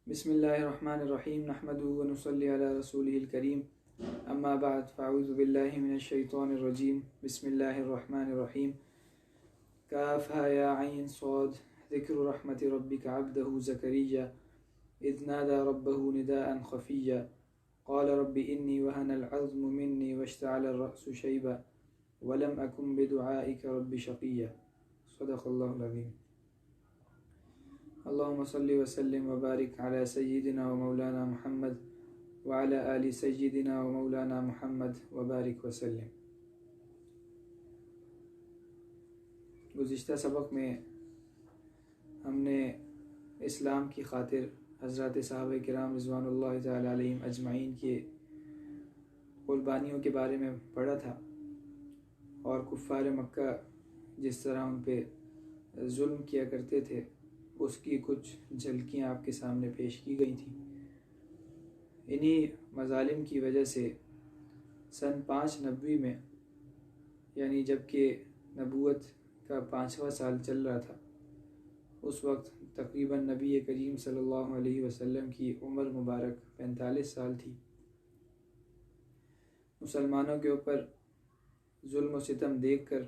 بسم اللہ الرحمن الرحیم نحمده ونصلی علی رسولہ الکریم اما بعد فاعوذ باللہ من الشیطان الرجیم بسم اللہ الرحمن الرحیم کافہا یا عین صاد ذکر رحمت ربک عبدہ زکریہ اذ نادى ربه نداء خفیا قال رب انی وهن العظم منی واشتعل الرأس شیبا ولم اکن بدعائک رب شقیا صدق اللہ العظیم۔ اللہم صلی وسلم وبارک علی سیدنا و مولانا محمد وعلی آل سیدنا و مولانا محمد وبارک وسلم۔ گزشتہ سبق میں ہم نے اسلام کی خاطر حضرات صحابہ کرام رضوان اللہ تعالی علیہم اجمعین کے قربانیوں کے بارے میں پڑھا تھا، اور کفار مکہ جس طرح ان پہ ظلم کیا کرتے تھے اس کی کچھ جھلکیاں آپ کے سامنے پیش کی گئی تھیں۔ انہی مظالم کی وجہ سے سن 590 میں، یعنی جب کہ نبوت کا 5واں سال چل رہا تھا، اس وقت تقریباً نبی کریم صلی اللہ علیہ وسلم کی عمر مبارک 45 سال تھی۔ مسلمانوں کے اوپر ظلم و ستم دیکھ کر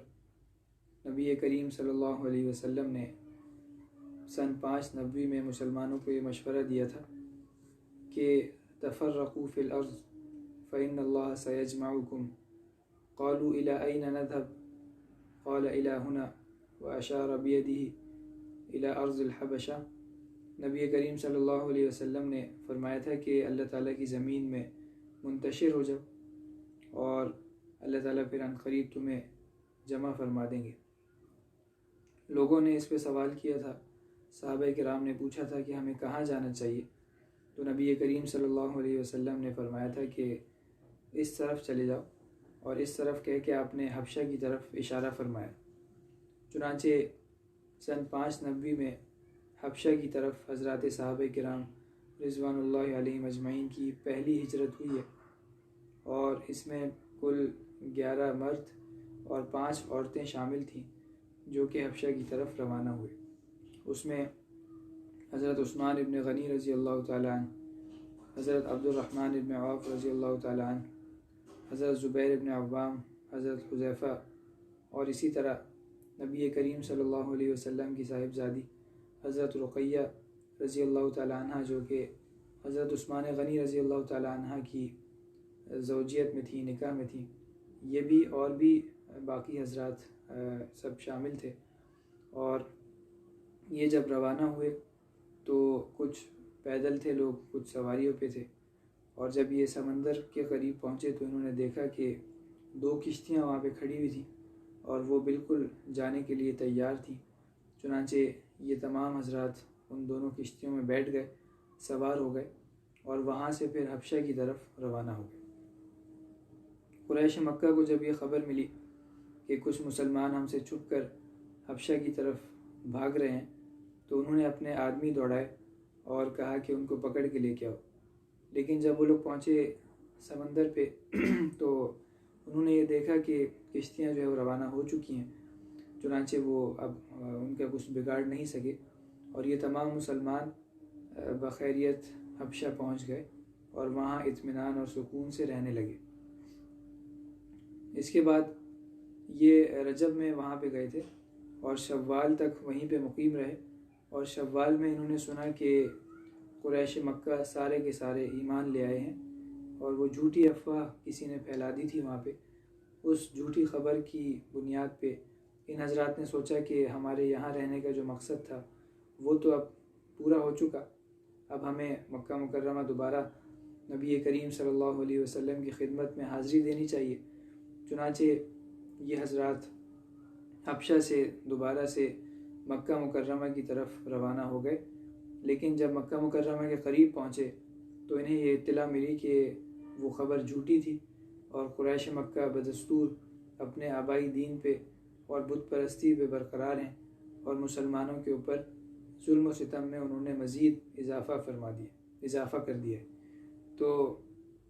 نبی کریم صلی اللہ علیہ وسلم نے سن 590 میں مسلمانوں کو یہ مشورہ دیا تھا کہ تفرقوا فی الارض فإن اللہ سیجمعکم قالوا الی این نذهب قال الی ہنا واشار بیدہ الی ارض الحبشہ۔ نبی کریم صلی اللہ علیہ وسلم نے فرمایا تھا کہ اللہ تعالیٰ کی زمین میں منتشر ہو جاؤ اور اللہ تعالیٰ پھر عنقریب تمہیں جمع فرما دیں گے۔ لوگوں نے اس پہ سوال کیا تھا، صحابہ کرام نے پوچھا تھا کہ ہمیں کہاں جانا چاہیے، تو نبی کریم صلی اللہ علیہ وسلم نے فرمایا تھا کہ اس طرف چلے جاؤ، اور اس طرف کہہ کے آپ نے حبشہ کی طرف اشارہ فرمایا۔ چنانچہ سن 590 میں حبشہ کی طرف حضرات صحابہ کرام رضوان اللہ علیہم اجمعین کی پہلی ہجرت ہوئی ہے، اور اس میں کل 11 مرد اور 5 عورتیں شامل تھیں جو کہ حبشہ کی طرف روانہ ہوئے۔ اس میں حضرت عثمان ابن غنی رضی اللہ تعالیٰ عنہ، حضرت عبد الرحمن ابن عوف رضی اللہ تعالیٰ عنہ، حضرت زبیر ابن عوام، حضرت حذیفہ، اور اسی طرح نبی کریم صلی اللہ علیہ وسلم کی صاحبزادی حضرت رقیہ رضی اللہ تعالیٰ عنہ، جو کہ حضرت عثمان غنی رضی اللہ تعالیٰ عنہ کی زوجیت میں تھی، نکاح میں تھی، یہ بھی اور بھی باقی حضرات سب شامل تھے۔ اور یہ جب روانہ ہوئے تو کچھ پیدل تھے لوگ، کچھ سواریوں پہ تھے، اور جب یہ سمندر کے قریب پہنچے تو انہوں نے دیکھا کہ 2 کشتیاں وہاں پہ کھڑی ہوئی تھیں اور وہ بالکل جانے کے لیے تیار تھیں۔ چنانچہ یہ تمام حضرات ان دونوں کشتیوں میں بیٹھ گئے، سوار ہو گئے، اور وہاں سے پھر حبشہ کی طرف روانہ ہو گئے۔ قریش مکہ کو جب یہ خبر ملی کہ کچھ مسلمان ہم سے چھپ کر حبشہ کی طرف بھاگ رہے ہیں، تو انہوں نے اپنے آدمی دوڑائے اور کہا کہ ان کو پکڑ کے لے کے آؤ۔ لیکن جب وہ لوگ پہنچے سمندر پہ تو انہوں نے یہ دیکھا کہ کشتیاں جو ہے وہ روانہ ہو چکی ہیں، چنانچہ وہ اب ان کا کچھ بگاڑ نہیں سکے، اور یہ تمام مسلمان بخیریت حبشہ پہنچ گئے اور وہاں اطمینان اور سکون سے رہنے لگے۔ اس کے بعد یہ رجب میں وہاں پہ گئے تھے اور شوال تک وہیں پہ مقیم رہے، اور شوال میں انہوں نے سنا کہ قریش مکہ سارے کے سارے ایمان لے آئے ہیں، اور وہ جھوٹی افواہ کسی نے پھیلا دی تھی وہاں پہ، اس جھوٹی خبر کی بنیاد پہ ان حضرات نے سوچا کہ ہمارے یہاں رہنے کا جو مقصد تھا وہ تو اب پورا ہو چکا، اب ہمیں مکہ مکرمہ دوبارہ نبی کریم صلی اللہ علیہ وسلم کی خدمت میں حاضری دینی چاہیے۔ چنانچہ یہ حضرات حبشہ سے دوبارہ سے مکہ مکرمہ کی طرف روانہ ہو گئے، لیکن جب مکہ مکرمہ کے قریب پہنچے تو انہیں یہ اطلاع ملی کہ وہ خبر جھوٹی تھی، اور قریش مکہ بدستور اپنے آبائی دین پہ اور بت پرستی پہ برقرار ہیں، اور مسلمانوں کے اوپر ظلم و ستم میں انہوں نے مزید اضافہ کر دیا۔ تو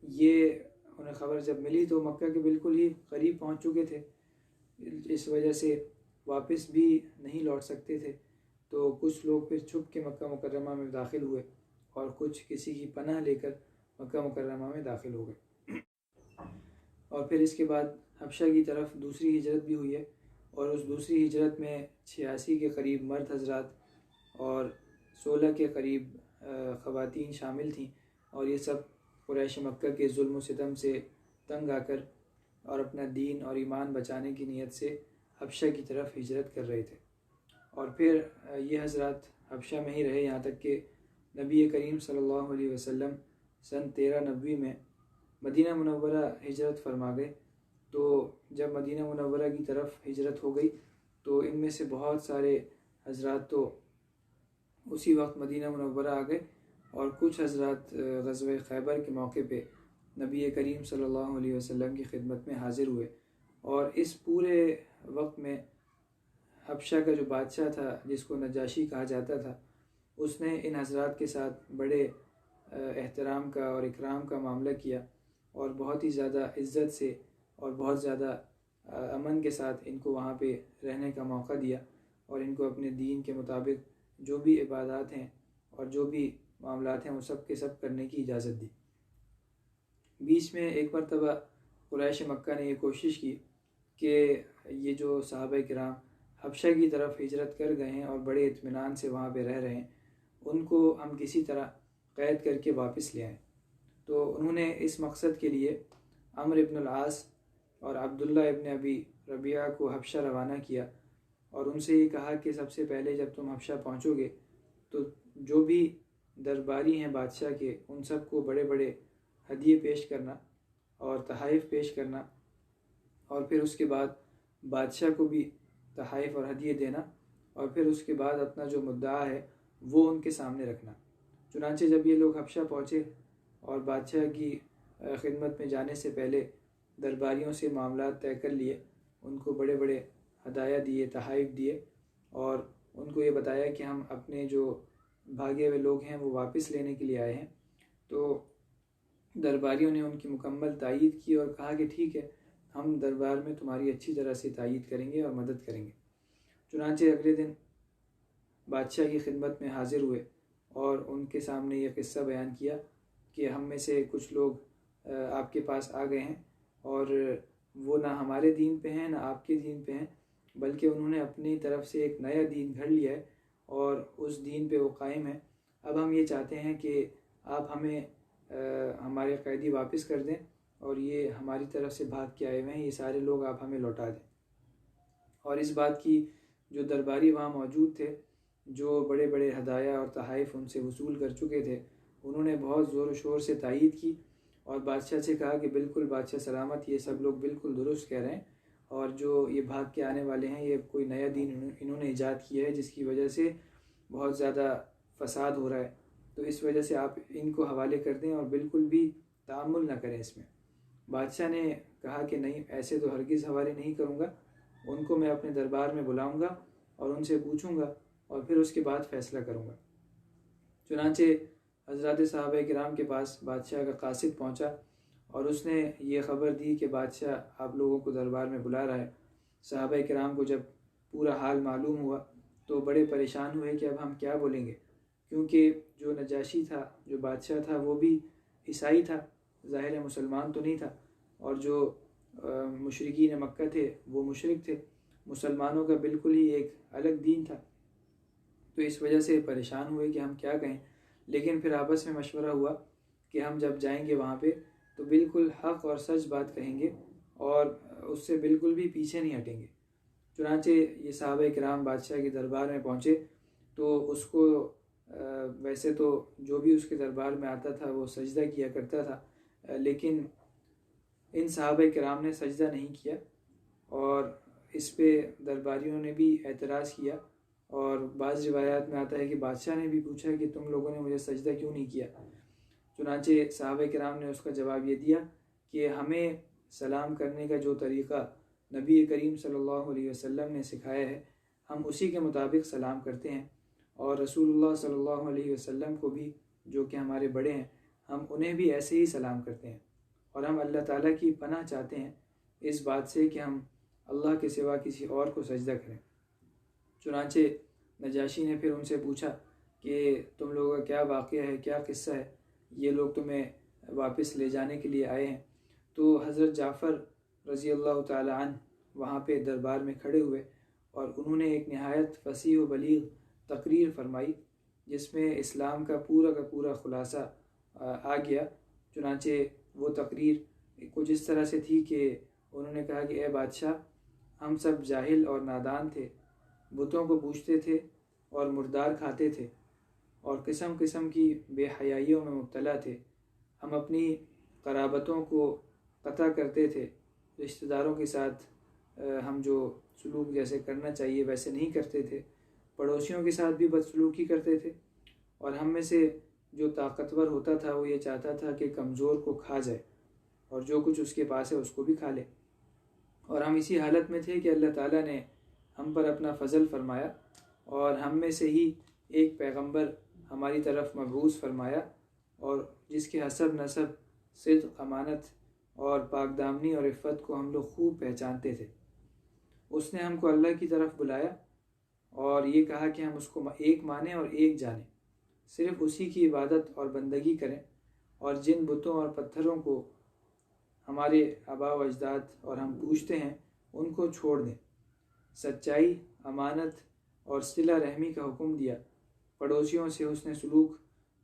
یہ انہیں خبر جب ملی تو مکہ کے بالکل ہی قریب پہنچ چکے تھے، اس وجہ سے واپس بھی نہیں لوٹ سکتے تھے، تو کچھ لوگ پھر چھپ کے مکہ مکرمہ میں داخل ہوئے اور کچھ کسی کی پناہ لے کر مکہ مکرمہ میں داخل ہو گئے۔ اور پھر اس کے بعد حبشہ کی طرف دوسری ہجرت بھی ہوئی ہے، اور اس دوسری ہجرت میں 86 کے قریب مرد حضرات اور 16 کے قریب خواتین شامل تھیں، اور یہ سب قریش مکہ کے ظلم و ستم سے تنگ آ کر اور اپنا دین اور ایمان بچانے کی نیت سے حبشہ کی طرف ہجرت کر رہے تھے۔ اور پھر یہ حضرات حبشہ میں ہی رہے یہاں تک کہ نبی کریم صلی اللہ علیہ وسلم سن 1390 میں مدینہ منورہ ہجرت فرما گئے۔ تو جب مدینہ منورہ کی طرف ہجرت ہو گئی تو ان میں سے بہت سارے حضرات تو اسی وقت مدینہ منورہ آ گئے، اور کچھ حضرات غزوہ خیبر کے موقع پہ نبی کریم صلی اللہ علیہ وسلم کی خدمت میں حاضر ہوئے۔ اور اس پورے وقت میں حبشہ کا جو بادشاہ تھا جس کو نجاشی کہا جاتا تھا، اس نے ان حضرات کے ساتھ بڑے احترام کا اور اکرام کا معاملہ کیا، اور بہت ہی زیادہ عزت سے اور بہت زیادہ امن کے ساتھ ان کو وہاں پہ رہنے کا موقع دیا، اور ان کو اپنے دین کے مطابق جو بھی عبادات ہیں اور جو بھی معاملات ہیں وہ سب کے سب کرنے کی اجازت دی۔ بیچ میں ایک مرتبہ قریش مکہ نے یہ کوشش کی کہ یہ جو صحابہ کرام حبشہ کی طرف ہجرت کر گئے ہیں اور بڑے اطمینان سے وہاں پہ رہ رہے ہیں، ان کو ہم کسی طرح قید کر کے واپس لے آئیں۔ تو انہوں نے اس مقصد کے لیے عمرو ابن العاص اور عبداللہ ابن ابی ربیعہ کو حبشہ روانہ کیا، اور ان سے یہ کہا کہ سب سے پہلے جب تم حبشہ پہنچو گے تو جو بھی درباری ہیں بادشاہ کے، ان سب کو بڑے بڑے ہدیے پیش کرنا اور تحائف پیش کرنا، اور پھر اس کے بعد بادشاہ کو بھی تحائف اور ہدیے دینا، اور پھر اس کے بعد اپنا جو مدعا ہے وہ ان کے سامنے رکھنا۔ چنانچہ جب یہ لوگ حبشہ پہنچے اور بادشاہ کی خدمت میں جانے سے پہلے درباریوں سے معاملات طے کر لیے، ان کو بڑے بڑے ہدایہ دیے، تحائف دیے، اور ان کو یہ بتایا کہ ہم اپنے جو بھاگے ہوئے لوگ ہیں وہ واپس لینے کے لیے آئے ہیں، تو درباریوں نے ان کی مکمل تائید کی اور کہا کہ ٹھیک ہے، ہم دربار میں تمہاری اچھی طرح سے تائید کریں گے اور مدد کریں گے۔ چنانچہ اگلے دن بادشاہ کی خدمت میں حاضر ہوئے اور ان کے سامنے یہ قصہ بیان کیا کہ ہم میں سے کچھ لوگ آپ کے پاس آ گئے ہیں، اور وہ نہ ہمارے دین پہ ہیں نہ آپ کے دین پہ ہیں، بلکہ انہوں نے اپنی طرف سے ایک نیا دین گھڑ لیا ہے اور اس دین پہ وہ قائم ہے۔ اب ہم یہ چاہتے ہیں کہ آپ ہمیں ہمارے قیدی واپس کر دیں، اور یہ ہماری طرف سے بھاگ کے آئے ہوئے ہیں، یہ سارے لوگ آپ ہمیں لوٹا دیں۔ اور اس بات کی جو درباری وہاں موجود تھے، جو بڑے بڑے ہدایہ اور تحائف ان سے وصول کر چکے تھے، انہوں نے بہت زور و شور سے تائید کی اور بادشاہ سے کہا کہ بالکل بادشاہ سلامت، یہ سب لوگ بالکل درست کہہ رہے ہیں، اور جو یہ بھاگ کے آنے والے ہیں یہ کوئی نیا دین انہوں نے ایجاد کیا ہے جس کی وجہ سے بہت زیادہ فساد ہو رہا ہے، تو اس وجہ سے آپ ان کو حوالے کر دیں اور بالکل بھی تعامل نہ کریں اس میں۔ بادشاہ نے کہا کہ نہیں، ایسے تو ہرگز حوالے نہیں کروں گا، ان کو میں اپنے دربار میں بلاؤں گا اور ان سے پوچھوں گا اور پھر اس کے بعد فیصلہ کروں گا۔ چنانچہ حضرات صحابہ کرام کے پاس بادشاہ کا قاصد پہنچا اور اس نے یہ خبر دی کہ بادشاہ آپ لوگوں کو دربار میں بلا رہا ہے۔ صحابہ کرام کو جب پورا حال معلوم ہوا تو بڑے پریشان ہوئے کہ اب ہم کیا بولیں گے، کیونکہ جو نجاشی تھا، جو بادشاہ تھا، وہ بھی عیسائی تھا، ظاہر مسلمان تو نہیں تھا، اور جو مشرکین مکہ تھے وہ مشرک تھے، مسلمانوں کا بالکل ہی ایک الگ دین تھا۔ تو اس وجہ سے پریشان ہوئے کہ ہم کیا کہیں، لیکن پھر آپس میں مشورہ ہوا کہ ہم جب جائیں گے وہاں پہ تو بالکل حق اور سچ بات کہیں گے اور اس سے بالکل بھی پیچھے نہیں ہٹیں گے۔ چنانچہ یہ صحابہ کرام بادشاہ کے دربار میں پہنچے تو اس کو ویسے تو جو بھی اس کے دربار میں آتا تھا وہ سجدہ کیا کرتا تھا، لیکن ان صحابہ کرام نے سجدہ نہیں کیا، اور اس پہ درباریوں نے بھی اعتراض کیا، اور بعض روایات میں آتا ہے کہ بادشاہ نے بھی پوچھا کہ تم لوگوں نے مجھے سجدہ کیوں نہیں کیا۔ چنانچہ صحابہ کرام نے اس کا جواب یہ دیا کہ ہمیں سلام کرنے کا جو طریقہ نبی کریم صلی اللہ علیہ وسلم نے سکھایا ہے ہم اسی کے مطابق سلام کرتے ہیں، اور رسول اللہ صلی اللہ علیہ وسلم کو بھی جو کہ ہمارے بڑے ہیں ہم انہیں بھی ایسے ہی سلام کرتے ہیں، اور ہم اللہ تعالیٰ کی پناہ چاہتے ہیں اس بات سے کہ ہم اللہ کے سوا کسی اور کو سجدہ کریں۔ چنانچہ نجاشی نے پھر ان سے پوچھا کہ تم لوگوں کا کیا واقعہ ہے، کیا قصہ ہے، یہ لوگ تمہیں واپس لے جانے کے لیے آئے ہیں۔ تو حضرت جعفر رضی اللہ تعالی عنہ وہاں پہ دربار میں کھڑے ہوئے اور انہوں نے ایک نہایت فصیح و بلیغ تقریر فرمائی جس میں اسلام کا پورا خلاصہ آ گیا۔ چنانچہ وہ تقریر کچھ اس طرح سے تھی کہ انہوں نے کہا کہ اے بادشاہ، ہم سب جاہل اور نادان تھے، بتوں کو پوجتے تھے اور مردار کھاتے تھے اور قسم قسم کی بے حیائیوں میں مبتلا تھے۔ ہم اپنی قرابتوں کو قطع کرتے تھے، رشتہ داروں کے ساتھ ہم جو سلوک جیسے کرنا چاہیے ویسے نہیں کرتے تھے، پڑوسیوں کے ساتھ بھی بدسلوکی کرتے تھے، اور ہم میں سے جو طاقتور ہوتا تھا وہ یہ چاہتا تھا کہ کمزور کو کھا جائے اور جو کچھ اس کے پاس ہے اس کو بھی کھا لے۔ اور ہم اسی حالت میں تھے کہ اللہ تعالیٰ نے ہم پر اپنا فضل فرمایا اور ہم میں سے ہی ایک پیغمبر ہماری طرف مبعوث فرمایا، اور جس کے حسب نسب، صدق، امانت اور پاک دامنی اور عفت کو ہم لوگ خوب پہچانتے تھے۔ اس نے ہم کو اللہ کی طرف بلایا اور یہ کہا کہ ہم اس کو ایک مانیں اور ایک جانیں، صرف اسی کی عبادت اور بندگی کریں، اور جن بتوں اور پتھروں کو ہمارے آباء و اجداد اور ہم پوجتے ہیں ان کو چھوڑ دیں۔ سچائی، امانت اور صلہ رحمی کا حکم دیا، پڑوسیوں سے حسن سلوک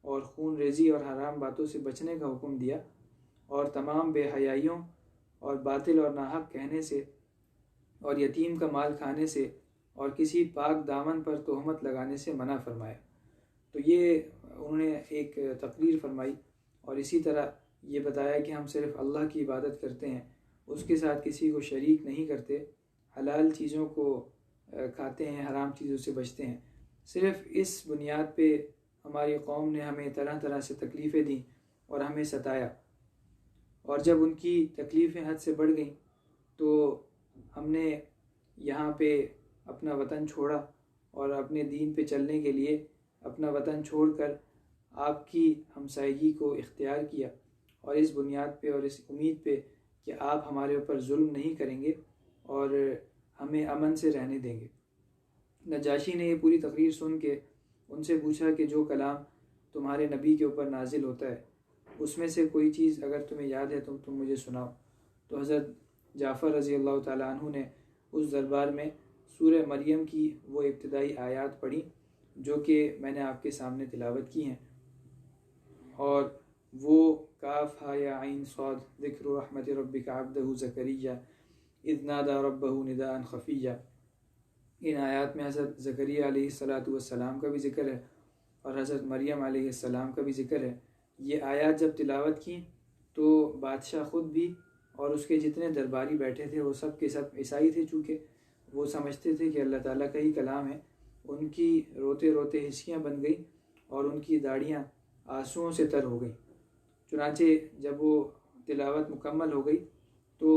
اور خون ریزی اور حرام باتوں سے بچنے کا حکم دیا، اور تمام بے حیائیوں اور باطل اور ناحق کہنے سے اور یتیم کا مال کھانے سے اور کسی پاک دامن پر تہمت لگانے سے منع فرمایا۔ تو یہ انہوں نے ایک تقریر فرمائی، اور اسی طرح یہ بتایا کہ ہم صرف اللہ کی عبادت کرتے ہیں، اس کے ساتھ کسی کو شریک نہیں کرتے، حلال چیزوں کو کھاتے ہیں، حرام چیزوں سے بچتے ہیں۔ صرف اس بنیاد پہ ہماری قوم نے ہمیں طرح طرح سے تکلیفیں دیں اور ہمیں ستایا، اور جب ان کی تکلیفیں حد سے بڑھ گئیں تو ہم نے یہاں پہ اپنا وطن چھوڑا اور اپنے دین پہ چلنے کے لیے اپنا وطن چھوڑ کر آپ کی ہمسائیگی کو اختیار کیا، اور اس بنیاد پہ اور اس امید پہ کہ آپ ہمارے اوپر ظلم نہیں کریں گے اور ہمیں امن سے رہنے دیں گے۔ نجاشی نے یہ پوری تقریر سن کے ان سے پوچھا کہ جو کلام تمہارے نبی کے اوپر نازل ہوتا ہے اس میں سے کوئی چیز اگر تمہیں یاد ہے تو تم مجھے سناؤ۔ تو حضرت جعفر رضی اللہ تعالیٰ عنہ نے اس دربار میں سورہ مریم کی وہ ابتدائی آیات پڑھی جو کہ میں نے آپ کے سامنے تلاوت کی ہیں، اور وہ کاف ہا یا عین صاد ذکر رحمت ربک عبدہ زکریا اذ نادى ربہ نداء خفیا۔ ان آیات میں حضرت زکریا علیہ السلام کا بھی ذکر ہے اور حضرت مریم علیہ السلام کا بھی ذکر ہے۔ یہ آیات جب تلاوت کی تو بادشاہ خود بھی اور اس کے جتنے درباری بیٹھے تھے وہ سب کے سب عیسائی تھے، چونکہ وہ سمجھتے تھے کہ اللہ تعالیٰ کا ہی کلام ہے، ان کی روتے روتے ہچکیاں بن گئیں اور ان کی داڑھیاں آنسوؤں سے تر ہو گئیں۔ چنانچہ جب وہ تلاوت مکمل ہو گئی تو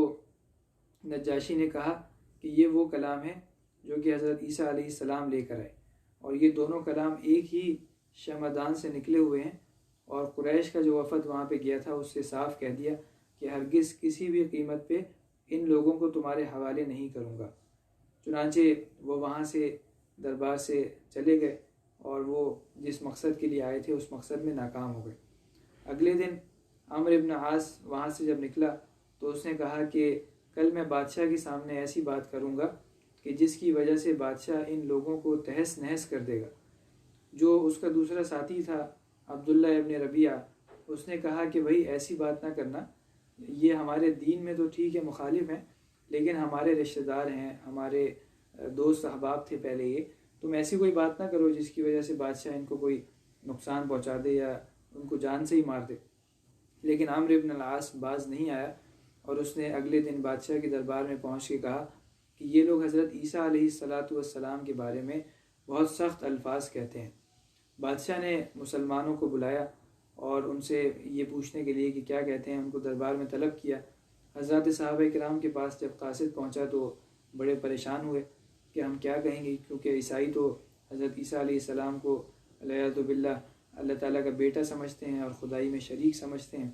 نجاشی نے کہا کہ یہ وہ کلام ہے جو کہ حضرت عیسیٰ علیہ السلام لے کر آئے، اور یہ دونوں کلام ایک ہی شمعدان سے نکلے ہوئے ہیں، اور قریش کا جو وفد وہاں پہ گیا تھا اس سے صاف کہہ دیا کہ ہرگز کسی بھی قیمت پہ ان لوگوں کو تمہارے حوالے نہیں کروں گا۔ چنانچہ وہ وہاں سے دربار سے چلے گئے اور وہ جس مقصد کے لیے آئے تھے اس مقصد میں ناکام ہو گئے۔ اگلے دن عمرو بن عاص وہاں سے جب نکلا تو اس نے کہا کہ کل میں بادشاہ کے سامنے ایسی بات کروں گا کہ جس کی وجہ سے بادشاہ ان لوگوں کو تہس نہس کر دے گا۔ جو اس کا دوسرا ساتھی تھا عبداللہ ابن ربیعہ، اس نے کہا کہ بھائی ایسی بات نہ کرنا، یہ ہمارے دین میں تو ٹھیک ہے مخالف ہیں، لیکن ہمارے رشتہ دار ہیں، ہمارے دوست احباب تھے پہلے، یہ تم ایسی کوئی بات نہ کرو جس کی وجہ سے بادشاہ ان کو کوئی نقصان پہنچا دے یا ان کو جان سے ہی مار دے۔ لیکن عمرو بن العاص باز نہیں آیا، اور اس نے اگلے دن بادشاہ کے دربار میں پہنچ کے کہا کہ یہ لوگ حضرت عیسیٰ علیہ السلام کے بارے میں بہت سخت الفاظ کہتے ہیں۔ بادشاہ نے مسلمانوں کو بلایا اور ان سے یہ پوچھنے کے لیے کہ کیا کہتے ہیں، ان کو دربار میں طلب کیا۔ حضرات صحابہ کرام کے پاس جب قاصد پہنچا تو بڑے پریشان ہوئے کہ ہم کیا کہیں گے، کیونکہ عیسائی تو حضرت عیسیٰ علیہ السلام کو والعیاذ باللہ اللہ تعالیٰ کا بیٹا سمجھتے ہیں اور خدائی میں شریک سمجھتے ہیں،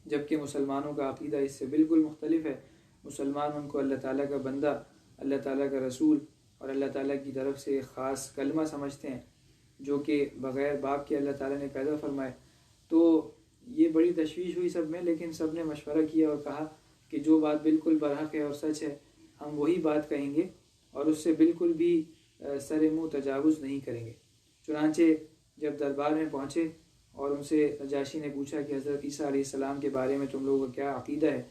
جبکہ مسلمانوں کا عقیدہ اس سے بالکل مختلف ہے۔ مسلمان ان کو اللہ تعالیٰ کا بندہ، اللہ تعالیٰ کا رسول اور اللہ تعالیٰ کی طرف سے ایک خاص کلمہ سمجھتے ہیں، جو کہ بغیر باپ کے اللہ تعالیٰ نے پیدا فرمائے۔ تو یہ بڑی تشویش ہوئی سب میں، لیکن سب نے مشورہ کیا اور کہا کہ جو بات بالکل برحق ہے اور سچ ہے ہم وہی بات کہیں گے اور اس سے بالکل بھی سر منہ تجاوز نہیں کریں گے۔ چنانچہ جب دربار میں پہنچے اور ان سے نجاشی نے پوچھا کہ حضرت عیسیٰ علیہ السلام کے بارے میں تم لوگوں کا کیا عقیدہ ہے،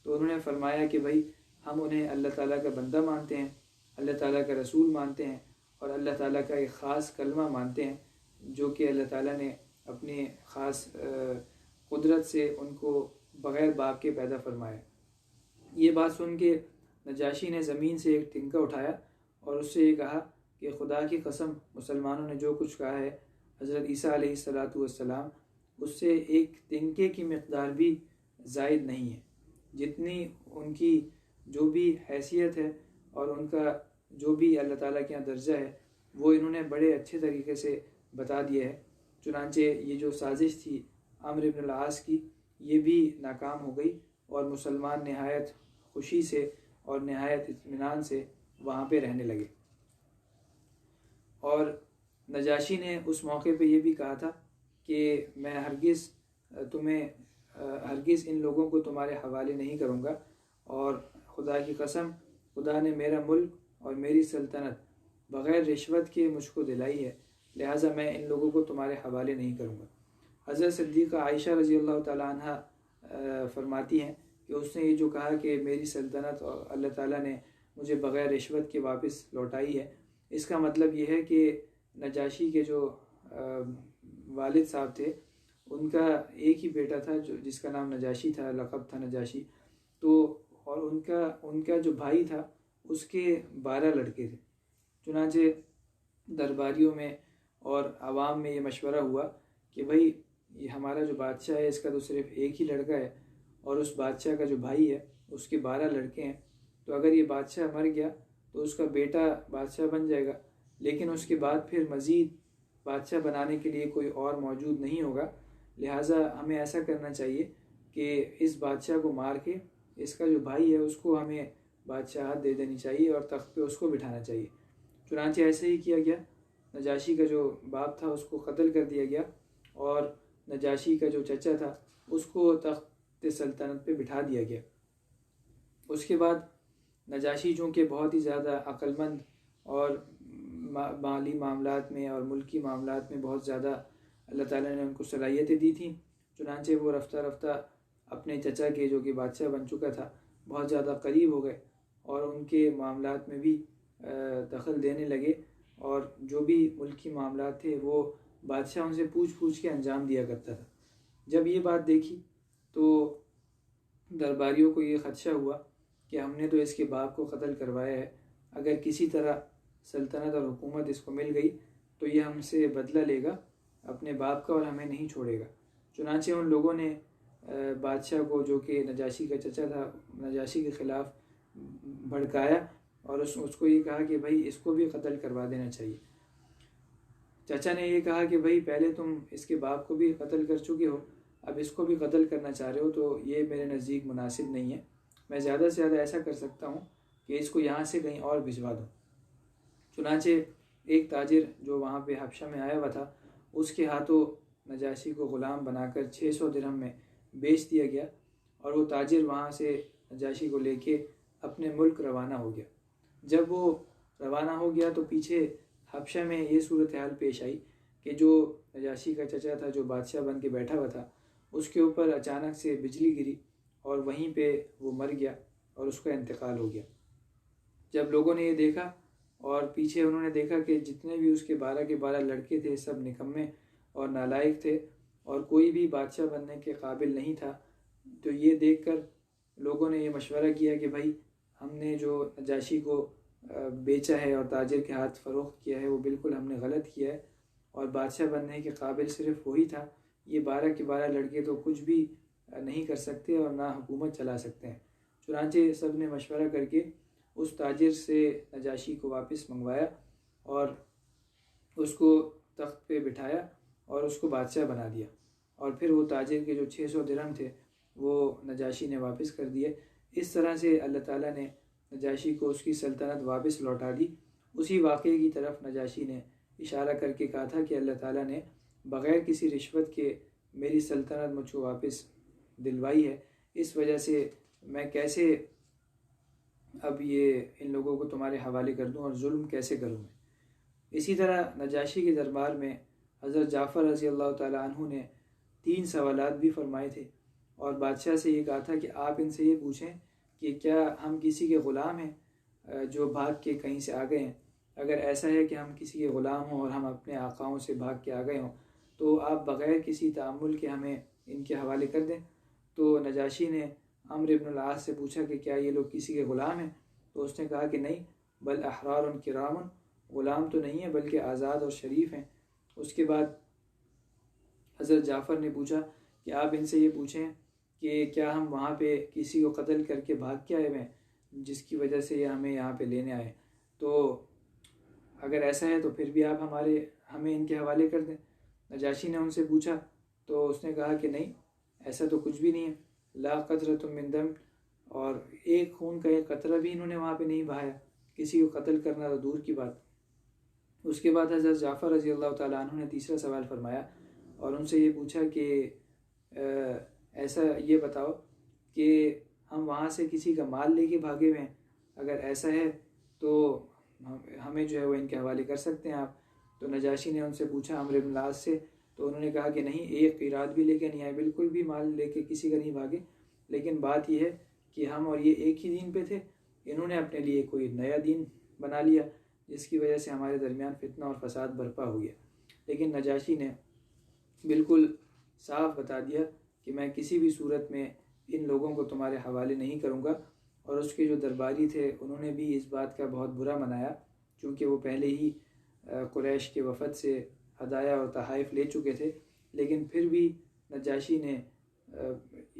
تو انہوں نے فرمایا کہ بھائی ہم انہیں اللہ تعالیٰ کا بندہ مانتے ہیں، اللہ تعالیٰ کا رسول مانتے ہیں اور اللہ تعالیٰ کا ایک خاص کلمہ مانتے ہیں جو کہ اللہ تعالیٰ نے اپنے خاص قدرت سے ان کو بغیر باپ کے پیدا فرمایا۔ یہ بات سن کے نجاشی نے زمین سے ایک تنکا اٹھایا اور اس سے یہ کہا کہ خدا کی قسم مسلمانوں نے جو کچھ کہا ہے حضرت عیسیٰ علیہ السلام اس سے ایک تنکے کی مقدار بھی زائد نہیں ہے، جتنی ان کی جو بھی حیثیت ہے اور ان کا جو بھی اللہ تعالیٰ کے یہاں درجہ ہے وہ انہوں نے بڑے اچھے طریقے سے بتا دیا ہے۔ چنانچہ یہ جو سازش تھی عمرو بن العاص کی یہ بھی ناکام ہو گئی اور مسلمان نہایت خوشی سے اور نہایت اطمینان سے وہاں پہ رہنے لگے۔ اور نجاشی نے اس موقع پہ یہ بھی کہا تھا کہ میں ہرگز ان لوگوں کو تمہارے حوالے نہیں کروں گا، اور خدا کی قسم خدا نے میرا ملک اور میری سلطنت بغیر رشوت کے مجھ کو دلائی ہے، لہٰذا میں ان لوگوں کو تمہارے حوالے نہیں کروں گا۔ حضرت صدیقہ عائشہ رضی اللہ تعالیٰ عنہ فرماتی ہیں کہ اس نے یہ جو کہا کہ میری سلطنت اور اللہ تعالیٰ نے مجھے بغیر رشوت کے واپس لوٹائی ہے، اس کا مطلب یہ ہے کہ نجاشی کے جو والد صاحب تھے ان کا ایک ہی بیٹا تھا جس کا نام نجاشی تھا، لقب تھا نجاشی، تو اور ان کا جو بھائی تھا اس کے 12 لڑکے تھے۔ چنانچہ درباریوں میں اور عوام میں یہ مشورہ ہوا کہ بھائی یہ ہمارا جو بادشاہ ہے اس کا تو صرف ایک ہی لڑکا ہے اور اس بادشاہ کا جو بھائی ہے اس کے 12 لڑکے ہیں، تو اگر یہ بادشاہ مر گیا تو اس کا بیٹا بادشاہ بن جائے گا، لیکن اس کے بعد پھر مزید بادشاہ بنانے کے لیے کوئی اور موجود نہیں ہوگا، لہٰذا ہمیں ایسا کرنا چاہیے کہ اس بادشاہ کو مار کے اس کا جو بھائی ہے اس کو ہمیں بادشاہت دے دینی چاہیے اور تخت پہ اس کو بٹھانا چاہیے۔ چنانچہ ایسے ہی کیا گیا، نجاشی کا جو باپ تھا اس کو قتل کر دیا گیا اور نجاشی کا جو چچا تھا اس کو تخت سلطنت پہ بٹھا دیا گیا۔ اس کے بعد نجاشی چونکہ بہت ہی زیادہ عقل مند اور مالی معاملات میں اور ملکی معاملات میں بہت زیادہ اللہ تعالیٰ نے ان کو صلاحیتیں دی تھیں، چنانچہ وہ رفتہ رفتہ اپنے چچا کے جو کہ بادشاہ بن چکا تھا بہت زیادہ قریب ہو گئے اور ان کے معاملات میں بھی دخل دینے لگے، اور جو بھی ملکی معاملات تھے وہ بادشاہ ان سے پوچھ کے انجام دیا کرتا تھا۔ جب یہ بات دیکھی تو درباریوں کو یہ خدشہ ہوا کہ ہم نے تو اس کے باپ کو قتل کروایا ہے، اگر کسی طرح سلطنت اور حکومت اس کو مل گئی تو یہ ہم سے بدلہ لے گا اپنے باپ کا اور ہمیں نہیں چھوڑے گا۔ چنانچہ ان لوگوں نے بادشاہ کو جو کہ نجاشی کا چچا تھا نجاشی کے خلاف بھڑکایا اور اس کو یہ کہا کہ بھائی اس کو بھی قتل کروا دینا چاہیے۔ چچا نے یہ کہا کہ بھائی پہلے تم اس کے باپ کو بھی قتل کر چکے ہو، اب اس کو بھی قتل کرنا چاہ رہے ہو تو یہ میرے نزدیک مناسب نہیں ہے، میں زیادہ سے زیادہ ایسا کر سکتا ہوں کہ اس کو یہاں سے کہیں اور بھجوا دوں۔ چنانچہ ایک تاجر جو وہاں پہ حبشہ میں آیا ہوا تھا اس کے ہاتھوں نجاشی کو غلام بنا کر 600 درہم میں بیچ دیا گیا، اور وہ تاجر وہاں سے نجاشی کو لے کے اپنے ملک روانہ ہو گیا۔ جب وہ روانہ ہو گیا تو پیچھے حبشہ میں یہ صورتحال پیش آئی کہ جو نجاشی کا چچا تھا جو بادشاہ بن کے بیٹھا ہوا تھا اس کے اوپر اچانک سے بجلی گری اور وہیں پہ وہ مر گیا اور اس کا انتقال ہو گیا۔ جب لوگوں نے یہ دیکھا اور پیچھے انہوں نے دیکھا کہ جتنے بھی اس کے 12 کے 12 لڑکے تھے سب نکمے اور نالائق تھے اور کوئی بھی بادشاہ بننے کے قابل نہیں تھا، تو یہ دیکھ کر لوگوں نے یہ مشورہ کیا کہ بھائی ہم نے جو نجاشی کو بیچا ہے اور تاجر کے ہاتھ فروخت کیا ہے وہ بالکل ہم نے غلط کیا ہے، اور بادشاہ بننے کے قابل صرف وہی تھا، یہ 12 کے 12 لڑکے تو کچھ بھی نہیں کر سکتے اور نہ حکومت چلا سکتے ہیں۔ چنانچہ سب نے مشورہ کر کے اس تاجر سے نجاشی کو واپس منگوایا اور اس کو تخت پہ بٹھایا اور اس کو بادشاہ بنا دیا، اور پھر وہ تاجر کے جو 600 درہم تھے وہ نجاشی نے واپس کر دیے۔ اس طرح سے اللہ تعالیٰ نے نجاشی کو اس کی سلطنت واپس لوٹا دی۔ اسی واقعے کی طرف نجاشی نے اشارہ کر کے کہا تھا کہ اللہ تعالیٰ نے بغیر کسی رشوت کے میری سلطنت مجھ کو واپس دلوائی ہے، اس وجہ سے میں کیسے اب یہ ان لوگوں کو تمہارے حوالے کر دوں اور ظلم کیسے کروں میں۔ اسی طرح نجاشی کے دربار میں حضرت جعفر رضی اللہ تعالیٰ عنہ نے 3 سوالات بھی فرمائے تھے، اور بادشاہ سے یہ کہا تھا کہ آپ ان سے یہ پوچھیں کہ کیا ہم کسی کے غلام ہیں جو بھاگ کے کہیں سے آ گئے ہیں؟ اگر ایسا ہے کہ ہم کسی کے غلام ہوں اور ہم اپنے آقاؤں سے بھاگ کے آ گئے ہوں تو آپ بغیر کسی تعامل کے ہمیں ان کے حوالے کر دیں۔ تو نجاشی نے عمرو بن العاص سے پوچھا کہ کیا یہ لوگ کسی کے غلام ہیں؟ تو اس نے کہا کہ نہیں، بل احرار کرام، غلام تو نہیں ہیں بلکہ آزاد اور شریف ہیں۔ اس کے بعد حضرت جعفر نے پوچھا کہ آپ ان سے یہ پوچھیں کہ کیا ہم وہاں پہ کسی کو قتل کر کے بھاگ کے آئے ہوئے ہیں جس کی وجہ سے یہ ہمیں یہاں پہ لینے آئے؟ تو اگر ایسا ہے تو پھر بھی آپ ہمیں ان کے حوالے کر دیں۔ نجاشی نے ان سے پوچھا تو اس نے کہا کہ نہیں، ایسا تو کچھ بھی نہیں ہے، لا قطرۃ من دم، اور ایک خون کا ایک قطرہ بھی انہوں نے وہاں پہ نہیں بہایا، کسی کو قتل کرنا تو دور کی بات۔ اس کے بعد حضرت جعفر رضی اللہ تعالیٰ عنہ نے تیسرا سوال فرمایا اور ان سے یہ پوچھا کہ ایسا یہ بتاؤ کہ ہم وہاں سے کسی کا مال لے کے بھاگے ہوئے ہیں، اگر ایسا ہے تو ہمیں جو ہے وہ ان کے حوالے کر سکتے ہیں آپ۔ تو نجاشی نے ان سے پوچھا عمرو بن العاص سے، تو انہوں نے کہا کہ نہیں، ایک قیراط بھی لے کے نہیں آئے، بالکل بھی مال لے کے کسی کا نہیں بھاگے، لیکن بات یہ ہے کہ ہم اور یہ ایک ہی دین پہ تھے، انہوں نے اپنے لیے کوئی نیا دین بنا لیا جس کی وجہ سے ہمارے درمیان فتنہ اور فساد برپا ہو گیا۔ لیکن نجاشی نے بالکل صاف بتا دیا کہ میں کسی بھی صورت میں ان لوگوں کو تمہارے حوالے نہیں کروں گا، اور اس کے جو درباری تھے انہوں نے بھی اس بات کا بہت برا منایا، چونکہ وہ پہلے ہی قریش کے وفد سے ہدایہ اور تحائف لے چکے تھے، لیکن پھر بھی نجاشی نے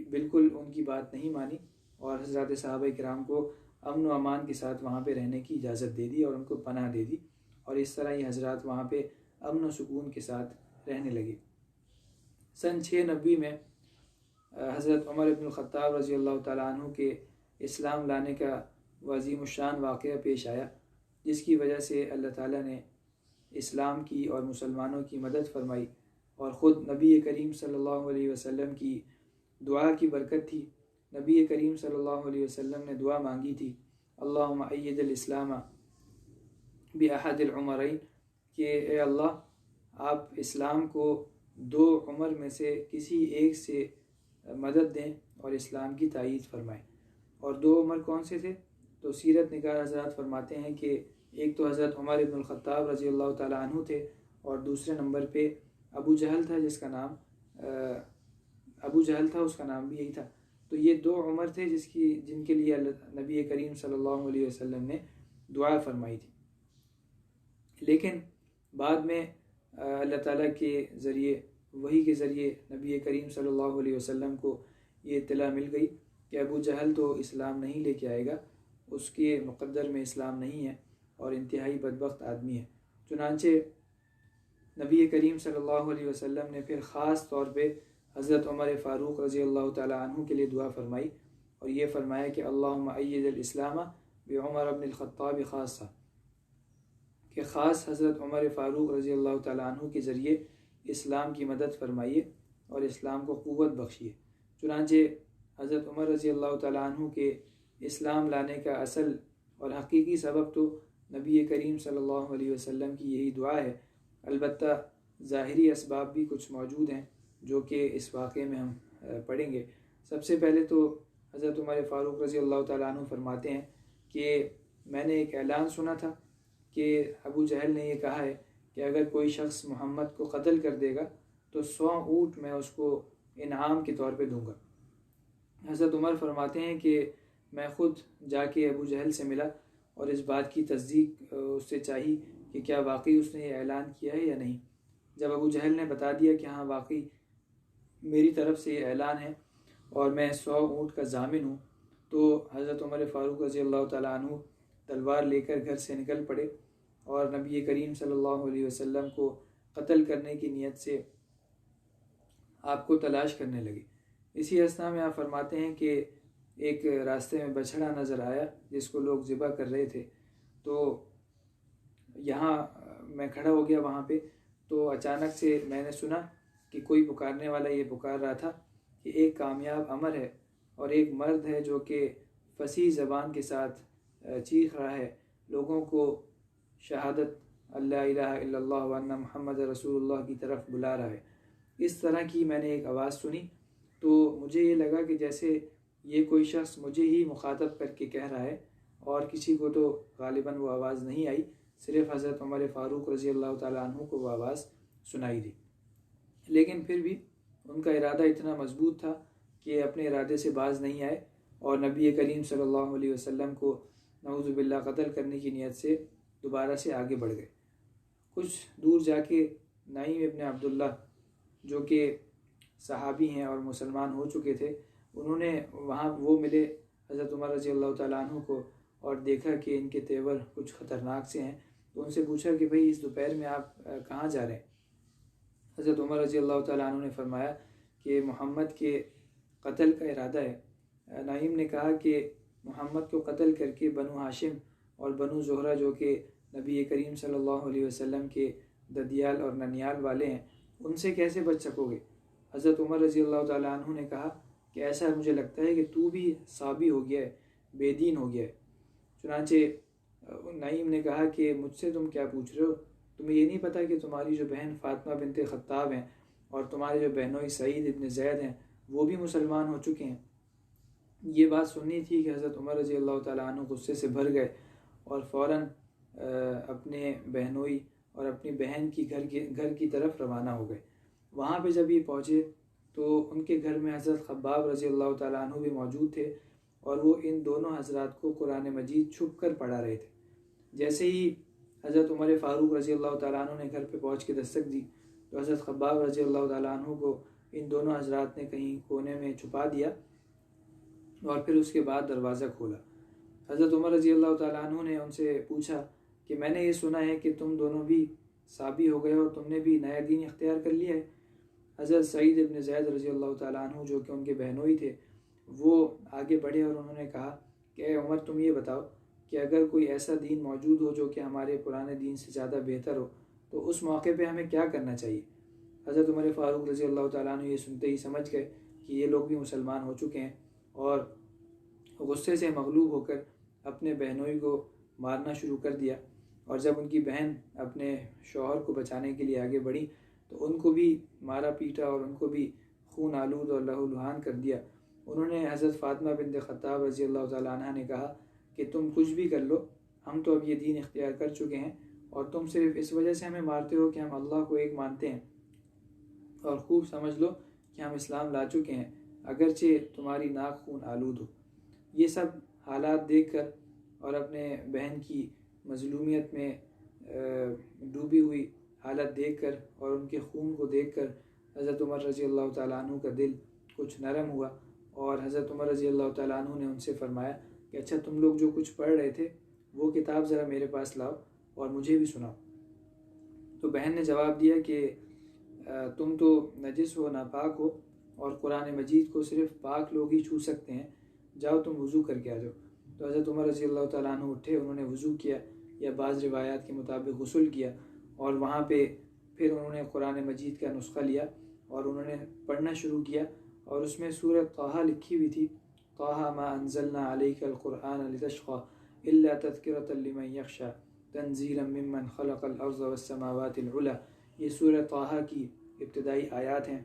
بالکل ان کی بات نہیں مانی اور حضرات صحابہ کرام کو امن و امان کے ساتھ وہاں پہ رہنے کی اجازت دے دی اور ان کو پناہ دے دی، اور اس طرح یہ حضرات وہاں پہ امن و سکون کے ساتھ رہنے لگے۔ سن 690 میں حضرت عمر بن الخطاب رضی اللہ تعالیٰ عنہ کے اسلام لانے کا عظیم الشان واقعہ پیش آیا، جس کی وجہ سے اللہ تعالیٰ نے اسلام کی اور مسلمانوں کی مدد فرمائی، اور خود نبی کریم صلی اللہ علیہ وسلم کی دعا کی برکت تھی۔ نبی کریم صلی اللہ علیہ وسلم نے دعا مانگی تھی، اللہم اید الاسلام بأحد العمرین، کہ اے اللہ آپ اسلام کو 2 عمر میں سے کسی ایک سے مدد دیں اور اسلام کی تائید فرمائیں۔ اور 2 عمر کون سے تھے؟ تو سیرت نگار حضرات فرماتے ہیں کہ ایک تو حضرت عمر بن الخطاب رضی اللہ تعالیٰ عنہ تھے، اور دوسرے نمبر پہ ابو جہل تھا، جس کا نام ابو جہل تھا، اس کا نام بھی یہی تھا۔ تو یہ 2 عمر تھے جن کے لیے نبی کریم صلی اللہ علیہ وسلم نے دعا فرمائی تھی۔ لیکن بعد میں اللہ تعالیٰ کے ذریعے، وحی کے ذریعے نبی کریم صلی اللہ علیہ وسلم کو یہ اطلاع مل گئی کہ ابو جہل تو اسلام نہیں لے کے آئے گا، اس کے مقدر میں اسلام نہیں ہے اور انتہائی بدبخت آدمی ہے۔ چنانچہ نبی کریم صلی اللہ علیہ وسلم نے پھر خاص طور پہ حضرت عمر فاروق رضی اللہ تعالیٰ عنہ کے لیے دعا فرمائی، اور یہ فرمایا کہ اللہم اید الاسلام بعمر بن الخطاب خاصہ، کہ خاص حضرت عمر فاروق رضی اللہ تعالیٰ عنہ کے ذریعے اسلام کی مدد فرمائیے اور اسلام کو قوت بخشیے۔ چنانچہ حضرت عمر رضی اللہ تعالیٰ عنہ کے اسلام لانے کا اصل اور حقیقی سبب تو نبی کریم صلی اللہ علیہ وسلم کی یہی دعا ہے، البتہ ظاہری اسباب بھی کچھ موجود ہیں جو کہ اس واقعے میں ہم پڑھیں گے۔ سب سے پہلے تو حضرت عمر فاروق رضی اللہ تعالیٰ عنہ فرماتے ہیں کہ میں نے ایک اعلان سنا تھا کہ ابو جہل نے یہ کہا ہے کہ اگر کوئی شخص محمد کو قتل کر دے گا تو 100 اونٹ میں اس کو انعام کے طور پہ دوں گا۔ حضرت عمر فرماتے ہیں کہ میں خود جا کے ابو جہل سے ملا اور اس بات کی تصدیق اس سے چاہی کہ کیا واقعی اس نے یہ اعلان کیا ہے یا نہیں۔ جب ابو جہل نے بتا دیا کہ ہاں واقعی میری طرف سے یہ اعلان ہے اور میں 100 اونٹ کا ضامن ہوں، تو حضرت عمر فاروق رضی اللہ تعالیٰ عنہ تلوار لے کر گھر سے نکل پڑے اور نبی کریم صلی اللہ علیہ وسلم کو قتل کرنے کی نیت سے آپ کو تلاش کرنے لگے۔ اسی اثنا میں آپ فرماتے ہیں کہ ایک راستے میں بچھڑا نظر آیا جس کو لوگ ذبح کر رہے تھے، تو یہاں میں کھڑا ہو گیا وہاں پہ، تو اچانک سے میں نے سنا کہ کوئی پکارنے والا یہ پکار رہا تھا کہ ایک کامیاب امر ہے اور ایک مرد ہے جو کہ فصیح زبان کے ساتھ چیخ رہا ہے، لوگوں کو شہادت اللہ الہ الا اللہ وان محمد رسول اللہ کی طرف بلا رہا ہے۔ اس طرح کی میں نے ایک آواز سنی، تو مجھے یہ لگا کہ جیسے یہ کوئی شخص مجھے ہی مخاطب کر کے کہہ رہا ہے، اور کسی کو تو غالباً وہ آواز نہیں آئی، صرف حضرت عمر فاروق رضی اللہ تعالیٰ عنہ کو وہ آواز سنائی دی۔ لیکن پھر بھی ان کا ارادہ اتنا مضبوط تھا کہ اپنے ارادے سے باز نہیں آئے، اور نبی کریم صلی اللہ علیہ وسلم کو نعوذ باللہ قتل کرنے کی نیت سے دوبارہ سے آگے بڑھ گئے۔ کچھ دور جا کے نعیم ابن عبداللہ جو کہ صحابی ہیں اور مسلمان ہو چکے تھے، انہوں نے وہاں وہ ملے حضرت عمر رضی اللہ تعالیٰ عنہ کو، اور دیکھا کہ ان کے تیور کچھ خطرناک سے ہیں، تو ان سے پوچھا کہ بھئی اس دوپہر میں آپ کہاں جا رہے ہیں؟ حضرت عمر رضی اللہ تعالیٰ عنہ نے فرمایا کہ محمد کے قتل کا ارادہ ہے۔ نعیم نے کہا کہ محمد کو قتل کر کے بنو ہاشم اور بنو زہرہ جو کہ نبی کریم صلی اللہ علیہ وسلم کے ددیال اور ننیال والے ہیں، ان سے کیسے بچ سکو گے؟ حضرت عمر رضی اللہ تعالیٰ عنہ نے کہا کہ ایسا مجھے لگتا ہے کہ تو بھی صابی ہو گیا ہے، بے دین ہو گیا ہے۔ چنانچہ نعیم نے کہا کہ مجھ سے تم کیا پوچھ رہے ہو؟ تمہیں یہ نہیں پتہ کہ تمہاری جو بہن فاطمہ بنت خطاب ہیں اور تمہارے جو بہنوئی سعید ابن زید ہیں وہ بھی مسلمان ہو چکے ہیں؟ یہ بات سننی تھی کہ حضرت عمر رضی اللہ تعالیٰ عنہ غصے سے بھر گئے اور فوراً اپنے بہنوئی اور اپنی بہن کی گھر کی طرف روانہ ہو گئے۔ وہاں پہ جب یہ پہنچے تو ان کے گھر میں حضرت خباب رضی اللہ تعالیٰ عنہ بھی موجود تھے، اور وہ ان دونوں حضرات کو قرآن مجید چھپ کر پڑھا رہے تھے۔ جیسے ہی حضرت عمر فاروق رضی اللہ تعالیٰ عنہ نے گھر پہ پہنچ کے دستک دی، تو حضرت خباب رضی اللہ تعالیٰ عنہ کو ان دونوں حضرات نے کہیں کونے میں چھپا دیا، اور پھر اس کے بعد دروازہ کھولا۔ حضرت عمر رضی اللہ تعالیٰ عنہ نے ان سے پوچھا کہ میں نے یہ سنا ہے کہ تم دونوں بھی صابی ہو گئے اور تم نے بھی نیا دین اختیار کر لیا ہے۔ حضرت سعید ابن زید رضی اللہ تعالیٰ عنہ جو کہ ان کے بہنوئی تھے، وہ آگے بڑھے اور انہوں نے کہا کہ اے عمر، تم یہ بتاؤ کہ اگر کوئی ایسا دین موجود ہو جو کہ ہمارے پرانے دین سے زیادہ بہتر ہو، تو اس موقع پہ ہمیں کیا کرنا چاہیے؟ حضرت عمر فاروق رضی اللہ تعالیٰ عنہ یہ سنتے ہی سمجھ گئے کہ یہ لوگ بھی مسلمان ہو چکے ہیں، اور غصے سے مغلوب ہو کر اپنے بہنوئی کو مارنا شروع کر دیا۔ اور جب ان کی بہن اپنے شوہر کو بچانے کے لیے آگے بڑھی تو ان کو بھی مارا پیٹا اور ان کو بھی خون آلود اور لہو لہان کر دیا۔ انہوں نے حضرت فاطمہ بنت خطاب رضی اللہ تعالیٰ عنہ نے کہا کہ تم کچھ بھی کر لو، ہم تو اب یہ دین اختیار کر چکے ہیں، اور تم صرف اس وجہ سے ہمیں مارتے ہو کہ ہم اللہ کو ایک مانتے ہیں، اور خوب سمجھ لو کہ ہم اسلام لا چکے ہیں، اگرچہ تمہاری ناک خون آلود ہو۔ یہ سب حالات دیکھ کر اور اپنے بہن کی مظلومیت میں ڈوبی ہوئی حالت دیکھ کر اور ان کے خون کو دیکھ کر حضرت عمر رضی اللہ تعالیٰ عنہ کا دل کچھ نرم ہوا، اور حضرت عمر رضی اللہ تعالیٰ عنہ نے ان سے فرمایا کہ اچھا، تم لوگ جو کچھ پڑھ رہے تھے وہ کتاب ذرا میرے پاس لاؤ اور مجھے بھی سناؤ۔ تو بہن نے جواب دیا کہ تم تو نجس ہو، ناپاک ہو، اور قرآن مجید کو صرف پاک لوگ ہی چھو سکتے ہیں، جاؤ تم وضو کر کے آ جاؤ۔ تو حضرت عمر رضی اللہ تعالیٰ عنہ اٹھے، انہوں نے وضو کیا یا بعض روایات کے مطابق غسل کیا، اور وہاں پہ پھر انہوں نے قرآن مجید کا نسخہ لیا اور انہوں نے پڑھنا شروع کیا، اور اس میں سورہ طٰہٰ لکھی ہوئی تھی، طٰہٰ ما انزلنا علیک القرآن لتشقى الا تذکرۃ لمن یخشی تنزیلا ممن خلق الارض والسماوات العلی۔ یہ سورہ طٰہٰ کی ابتدائی آیات ہیں،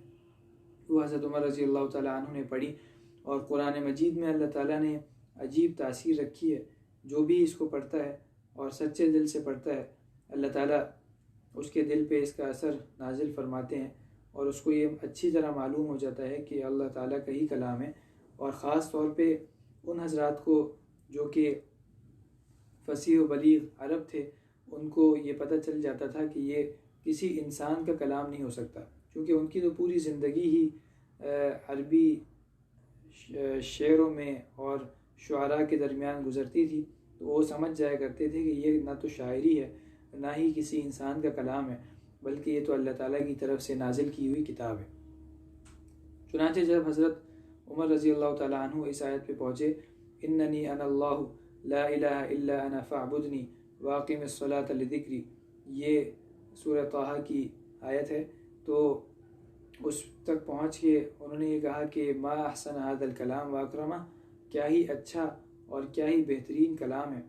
وہ حضرت عمر رضی اللہ تعالیٰ عنہ نے پڑھی، اور قرآن مجید میں اللہ تعالیٰ نے عجیب تاثیر رکھی ہے۔ جو بھی اس کو پڑھتا ہے اور سچے دل سے پڑھتا ہے، اللہ تعالیٰ اس کے دل پہ اس کا اثر نازل فرماتے ہیں، اور اس کو یہ اچھی طرح معلوم ہو جاتا ہے کہ اللہ تعالیٰ کا ہی کلام ہے۔ اور خاص طور پہ ان حضرات کو جو کہ فصیح و بلیغ عرب تھے، ان کو یہ پتہ چل جاتا تھا کہ یہ کسی انسان کا کلام نہیں ہو سکتا، کیونکہ ان کی تو پوری زندگی ہی عربی شعروں میں اور شعراء کے درمیان گزرتی تھی، تو وہ سمجھ جایا کرتے تھے کہ یہ نہ تو شاعری ہے نہ ہی کسی انسان کا کلام ہے، بلکہ یہ تو اللہ تعالیٰ کی طرف سے نازل کی ہوئی کتاب ہے۔ چنانچہ جب حضرت عمر رضی اللہ تعالیٰ عنہ اس آیت پہ پہنچے، اننی انا اللہ لا الہ الا انا فاعبدنی واقم الصلاۃ لذکری، یہ سورہ طٰہٰ کی آیت ہے، تو اس تک پہنچ کے انہوں نے یہ کہا کہ ما احسن ھذا الکلام واکرمہ، کیا ہی اچھا اور کیا ہی بہترین کلام ہے۔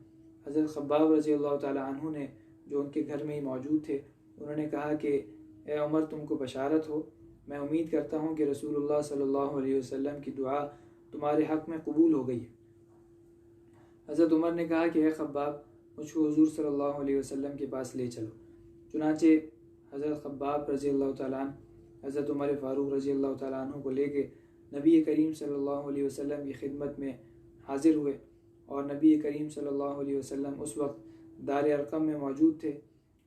حضرت خباب رضی اللہ تعالیٰ عنہ نے، جو ان کے گھر میں ہی موجود تھے، انہوں نے کہا کہ اے عمر، تم کو بشارت ہو، میں امید کرتا ہوں کہ رسول اللہ صلی اللہ علیہ وسلم کی دعا تمہارے حق میں قبول ہو گئی ہے۔ حضرت عمر نے کہا کہ اے خباب، مجھ کو حضور صلی اللہ علیہ وسلم کے پاس لے چلو۔ چنانچہ حضرت خباب رضی اللہ تعالیٰ عنہ حضرت عمر فاروق رضی اللہ تعالیٰ عنہ کو لے کے نبی کریم صلی اللہ علیہ وسلم کی خدمت میں حاضر ہوئے، اور نبی کریم صلی اللہ علیہ وسلم اس وقت دار ارقم میں موجود تھے،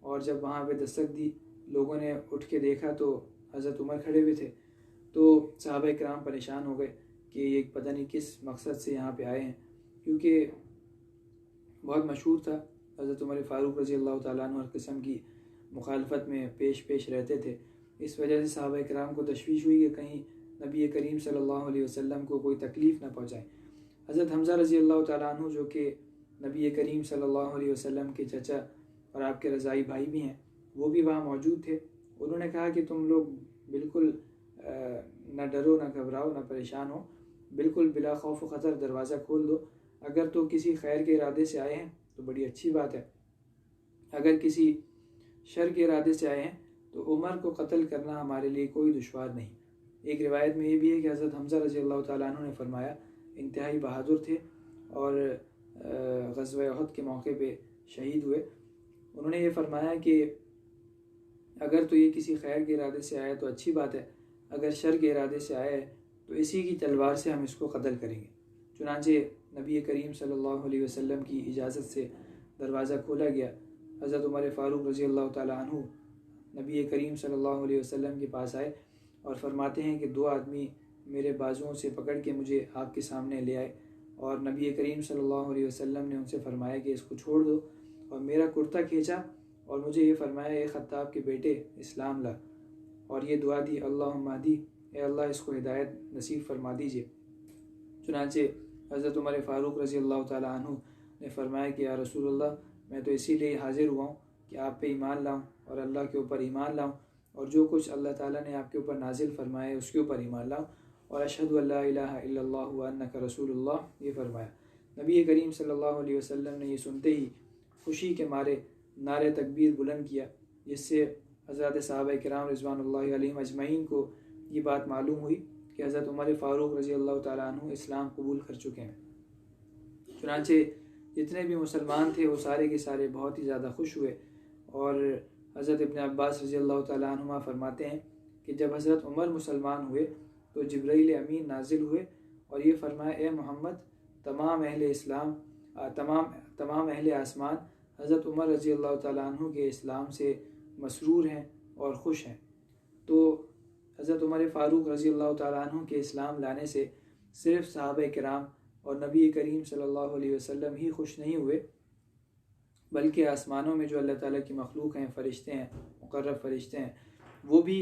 اور جب وہاں پہ دستک دی، لوگوں نے اٹھ کے دیکھا تو حضرت عمر کھڑے ہوئے تھے، تو صحابہ کرام پریشان ہو گئے کہ یہ پتہ نہیں کس مقصد سے یہاں پہ آئے ہیں، کیونکہ بہت مشہور تھا حضرت عمر فاروق رضی اللہ تعالیٰ عنہ ہر قسم کی مخالفت میں پیش رہتے تھے۔ اس وجہ سے صحابہ کرام کو تشویش ہوئی کہ کہیں نبی کریم صلی اللہ علیہ وسلم کو کوئی تکلیف نہ پہنچائے۔ حضرت حمزہ رضی اللہ تعالیٰ عنہ، جو کہ نبی کریم صلی اللہ علیہ وسلم کے چچا اور آپ کے رضائی بھائی بھی ہیں، وہ بھی وہاں موجود تھے۔ انہوں نے کہا کہ تم لوگ بالکل نہ ڈرو، نہ گھبراؤ، نہ پریشان ہو، بالکل بلا خوف و خطر دروازہ کھول دو۔ اگر تو کسی خیر کے ارادے سے آئے ہیں تو بڑی اچھی بات ہے، اگر کسی شر کے ارادے سے آئے ہیں تو عمر کو قتل کرنا ہمارے لیے کوئی دشوار نہیں۔ ایک روایت میں یہ بھی ہے کہ حضرت حمزہ رضی اللہ تعالیٰ عنہ نے فرمایا، انتہائی بہادر تھے اور غزوہ احد کے موقع پہ شہید ہوئے۔ انہوں نے یہ فرمایا کہ اگر تو یہ کسی خیر کے ارادے سے آیا تو اچھی بات ہے، اگر شر کے ارادے سے آیا ہے تو اسی کی تلوار سے ہم اس کو قتل کریں گے۔ چنانچہ نبی کریم صلی اللہ علیہ وسلم کی اجازت سے دروازہ کھولا گیا۔ حضرت عمر فاروق رضی اللہ تعالیٰ عنہ نبی کریم صلی اللہ علیہ وسلم کے پاس آئے اور فرماتے ہیں کہ دو آدمی میرے بازوؤں سے پکڑ کے مجھے آپ کے سامنے لے آئے، اور نبی کریم صلی اللہ علیہ وسلم نے ان سے فرمایا کہ اس کو چھوڑ دو، اور میرا کرتا کھینچا اور مجھے یہ فرمایا، اے خطاب کے بیٹے، اسلام لا، اور یہ دعا دی، اللہم اہدی، اے اللہ اس کو ہدایت نصیب فرما دیجئے۔ چنانچہ حضرت عمر فاروق رضی اللہ تعالیٰ عنہ نے فرمایا کہ یا رسول اللہ، میں تو اسی لیے حاضر ہوا ہوں کہ آپ پہ ایمان لاؤں اور اللہ کے اوپر ایمان لاؤں، اور جو کچھ اللہ تعالیٰ نے آپ کے اوپر نازل فرمایا اس کے اوپر ایمان لاؤں، اور اشہد ان لا الہ الا اللہ وانک رسول اللہ یہ فرمایا۔ نبی کریم صلی اللہ علیہ وسلم نے یہ سنتے ہی خوشی کے مارے نعرہ تکبیر بلند کیا، جس سے حضرات صحابہ کرام رضوان اللہ علیہم اجمعین کو یہ بات معلوم ہوئی کہ حضرت عمر فاروق رضی اللہ تعالیٰ عنہ اسلام قبول کر چکے ہیں۔ چنانچہ جتنے بھی مسلمان تھے وہ سارے کے سارے بہت ہی زیادہ خوش ہوئے، اور حضرت ابن عباس رضی اللہ تعالیٰ عنہما فرماتے ہیں کہ جب حضرت عمر مسلمان ہوئے تو جبرائیل امین نازل ہوئے اور یہ فرمایا، اے محمد، تمام اہل اسلام، تمام اہل آسمان حضرت عمر رضی اللہ تعالیٰ عنہ کے اسلام سے مسرور ہیں اور خوش ہیں۔ تو حضرت عمر فاروق رضی اللہ تعالیٰ عنہ کے اسلام لانے سے صرف صحابہ کرام اور نبی کریم صلی اللہ علیہ وسلم ہی خوش نہیں ہوئے، بلکہ آسمانوں میں جو اللہ تعالیٰ کی مخلوق ہیں، فرشتے ہیں، مقرب فرشتے ہیں، وہ بھی